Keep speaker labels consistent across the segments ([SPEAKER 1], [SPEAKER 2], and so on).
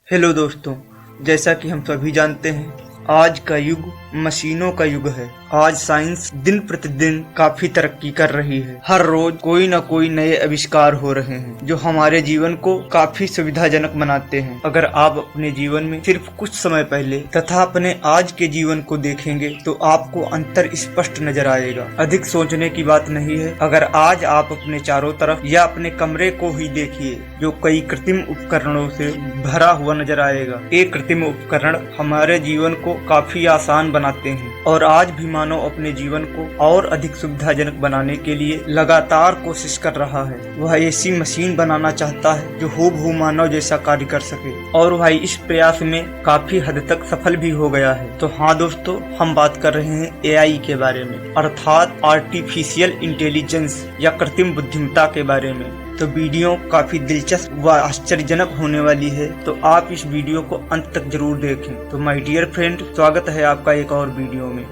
[SPEAKER 1] Hello दोस्तों, जैसा कि हम सभी जानते हैं आज का युग मशीनों का युग है। आज साइंस दिन प्रतिदिन काफी तरक्की कर रही है। हर रोज कोई न कोई नए आविष्कार हो रहे हैं जो हमारे जीवन को काफी सुविधाजनक बनाते हैं। अगर आप अपने जीवन में सिर्फ कुछ समय पहले तथा अपने आज के जीवन को देखेंगे तो आपको अंतर स्पष्ट नजर आएगा। अधिक सोचने की बात नहीं है। अगर आज आप अपने चारों तरफ या अपने कमरे को ही देखिए जो कई कृत्रिम उपकरणों से भरा हुआ नजर आएगा। एक कृत्रिम उपकरण हमारे जीवन को काफी आसान बनाते हैं और आज भी मानव अपने जीवन को और अधिक सुविधाजनक बनाने के लिए लगातार कोशिश कर रहा है। वह ऐसी मशीन बनाना चाहता है जो हूबहू मानव जैसा कार्य कर सके और वह इस प्रयास में काफी हद तक सफल भी हो गया है। तो हाँ दोस्तों, हम बात कर रहे हैं एआई के बारे में, अर्थात आर्टिफिशियल इंटेलिजेंस या कृत्रिम बुद्धिमत्ता के बारे में। तो वीडियो काफी दिलचस्प व आश्चर्यजनक होने वाली है, तो आप इस वीडियो को अंत तक जरूर देखें। तो माय डियर फ्रेंड, स्वागत है आपका एक और वीडियो में।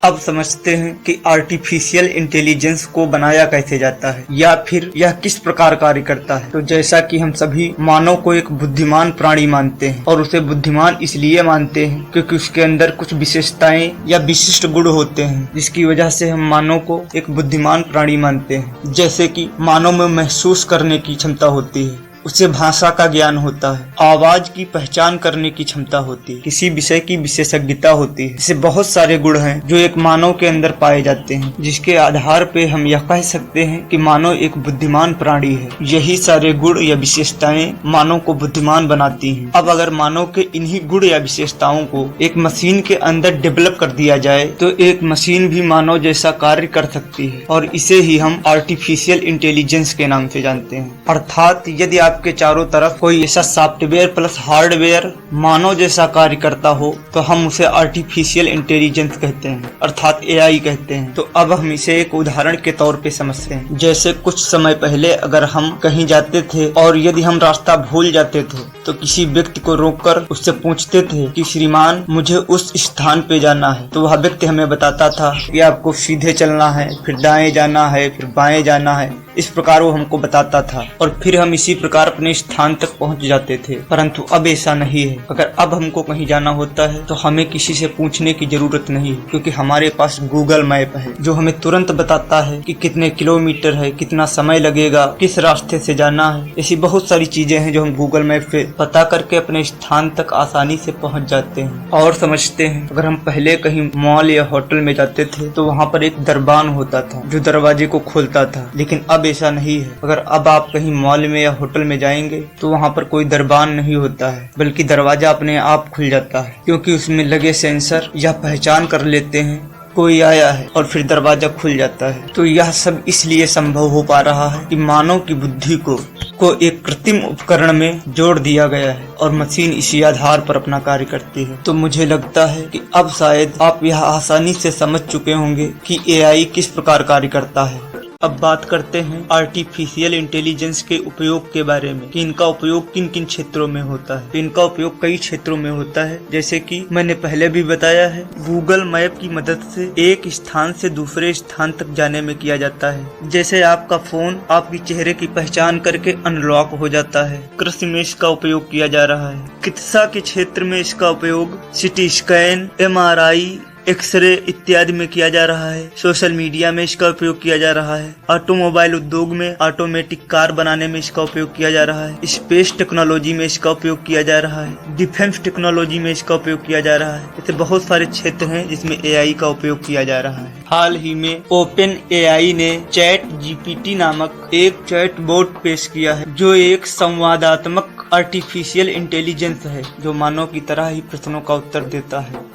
[SPEAKER 1] अब समझते हैं कि आर्टिफिशियल इंटेलिजेंस को बनाया कैसे जाता है या फिर यह किस प्रकार कार्य करता है। तो जैसा कि हम सभी मानव को एक बुद्धिमान प्राणी मानते हैं और उसे बुद्धिमान इसलिए मानते हैं क्योंकि उसके अंदर कुछ विशेषताएं या विशिष्ट गुण होते हैं जिसकी वजह से हम मानव को एक बुद्धिमान प्राणी मानते हैं। जैसे कि मानव में महसूस करने की क्षमता होती है, उसे भाषा का ज्ञान होता है, आवाज की पहचान करने की क्षमता होती है, किसी विषय की विशेषज्ञता होती है। ऐसे बहुत सारे गुण हैं जो एक मानव के अंदर पाए जाते हैं जिसके आधार पे हम यह कह सकते हैं कि मानव एक बुद्धिमान प्राणी है। यही सारे गुण या विशेषताएं मानव को बुद्धिमान बनाती हैं। अब अगर मानव के इन्हीं गुण या विशेषताओं को एक मशीन के अंदर डेवलप कर दिया जाए तो एक मशीन भी मानव जैसा कार्य कर सकती है और इसे ही हम आर्टिफिशियल इंटेलिजेंस के नाम से जानते हैं। अर्थात यदि आपके चारों तरफ कोई ऐसा सॉफ्टवेयर प्लस हार्डवेयर मानव जैसा कार्य करता हो तो हम उसे आर्टिफिशियल इंटेलिजेंस कहते हैं, अर्थात एआई कहते हैं। तो अब हम इसे एक उदाहरण के तौर पे समझते हैं। जैसे कुछ समय पहले अगर हम कहीं जाते थे और यदि हम रास्ता भूल जाते थे तो किसी व्यक्ति को रोककर उससे पूछते थे कि श्रीमान मुझे उस स्थान पे जाना है, तो वह व्यक्ति हमें बताता था कि आपको सीधे चलना है, फिर दाएं जाना है, फिर बाएं जाना है। इस प्रकार वो हमको बताता था और फिर हम इसी प्रकार अपने स्थान तक पहुंच जाते थे। परंतु अब ऐसा नहीं है। अगर अब हमको कहीं जाना होता है तो हमें किसी से पूछने की जरूरत नहीं है क्योंकि हमारे पास गूगल मैप है जो हमें तुरंत बताता है कि कितने किलोमीटर है, कितना समय लगेगा, किस रास्ते से जाना है। ऐसी बहुत सारी चीजें हैं जो हम गूगल मैप से पता करके अपने स्थान तक आसानी से पहुँच जाते हैं। और समझते हैं, अगर हम पहले कहीं मॉल या होटल में जाते थे तो वहाँ पर एक दरबान होता था जो दरवाजे को खोलता था, लेकिन अब ऐसा नहीं है। अगर अब आप कहीं मॉल में या होटल में जाएंगे तो वहाँ पर कोई दरबान नहीं होता है, बल्कि दरवाजा अपने आप खुल जाता है क्योंकि उसमें लगे सेंसर यह पहचान कर लेते हैं कोई आया है और फिर दरवाजा खुल जाता है। तो यह सब इसलिए संभव हो पा रहा है कि मानव की बुद्धि को एक कृत्रिम उपकरण में जोड़ दिया गया है और मशीन इसी आधार पर अपना कार्य करती है। तो मुझे लगता है कि अब शायद आप यह आसानी से समझ चुके होंगे कि एआई किस प्रकार कार्य करता है। अब बात करते हैं आर्टिफिशियल इंटेलिजेंस के उपयोग के बारे में कि इनका उपयोग किन किन क्षेत्रों में होता है। तो इनका उपयोग कई क्षेत्रों में होता है, जैसे कि मैंने पहले भी बताया है, गूगल मैप की मदद से एक स्थान से दूसरे स्थान तक जाने में किया जाता है। जैसे आपका फोन आपकी चेहरे की पहचान करके अनलॉक हो जाता है। कृषि में इसका उपयोग किया जा रहा है। चिकित्सा के क्षेत्र में इसका उपयोग सिटी स्कैन, एमआरआई, एक्सरे इत्यादि में किया जा रहा है। सोशल मीडिया में इसका उपयोग किया जा रहा है। ऑटोमोबाइल उद्योग में ऑटोमेटिक कार बनाने में इसका उपयोग किया जा रहा है। स्पेस टेक्नोलॉजी में इसका उपयोग किया जा रहा है। डिफेंस टेक्नोलॉजी में इसका उपयोग किया जा रहा है। ऐसे बहुत सारे क्षेत्र हैं जिसमें एआई का उपयोग किया जा रहा है। हाल ही में ओपन एआई ने चैट जीपीटी नामक एक चैट बोट पेश किया है जो एक संवादात्मक आर्टिफिशियल इंटेलिजेंस है जो मानव की तरह ही प्रश्नों का उत्तर देता है।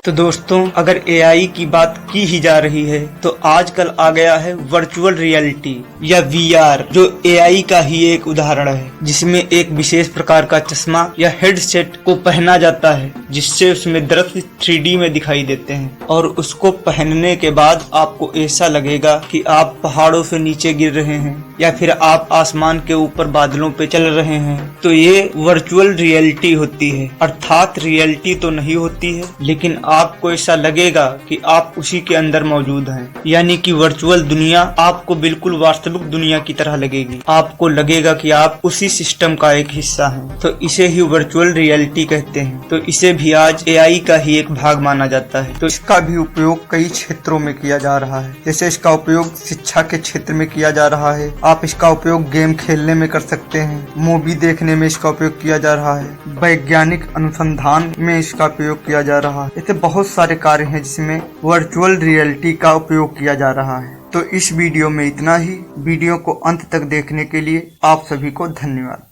[SPEAKER 1] तो दोस्तों, अगर एआई की बात की ही जा रही है तो आजकल आ गया है वर्चुअल रियलिटी या वीआर, जो एआई का ही एक उदाहरण है, जिसमें एक विशेष प्रकार का चश्मा या हेडसेट को पहना जाता है जिससे उसमें दृश्य 3D में दिखाई देते हैं और उसको पहनने के बाद आपको ऐसा लगेगा कि आप पहाड़ों से नीचे गिर रहे हैं या फिर आप आसमान के ऊपर बादलों पे चल रहे हैं। तो ये वर्चुअल रियलिटी होती है, अर्थात रियलिटी तो नहीं होती है लेकिन आपको ऐसा लगेगा कि आप उसी के अंदर मौजूद हैं, यानी कि वर्चुअल दुनिया आपको बिल्कुल वास्तविक दुनिया की तरह लगेगी। आपको लगेगा कि आप उसी सिस्टम का एक हिस्सा हैं। तो इसे ही वर्चुअल रियलिटी कहते हैं। तो इसे भी आज एआई का ही एक भाग माना जाता है। तो इसका भी उपयोग कई क्षेत्रों में किया जा रहा है, जैसे इसका उपयोग शिक्षा के क्षेत्र में किया जा रहा है। आप इसका उपयोग गेम खेलने में कर सकते हैं, मूवी देखने में इसका उपयोग किया जा रहा है, वैज्ञानिक अनुसंधान में इसका उपयोग किया जा रहा है। ऐसे बहुत सारे कार्य हैं जिसमें वर्चुअल रियलिटी का उपयोग किया जा रहा है। तो इस वीडियो में इतना ही। वीडियो को अंत तक देखने के लिए आप सभी को धन्यवाद।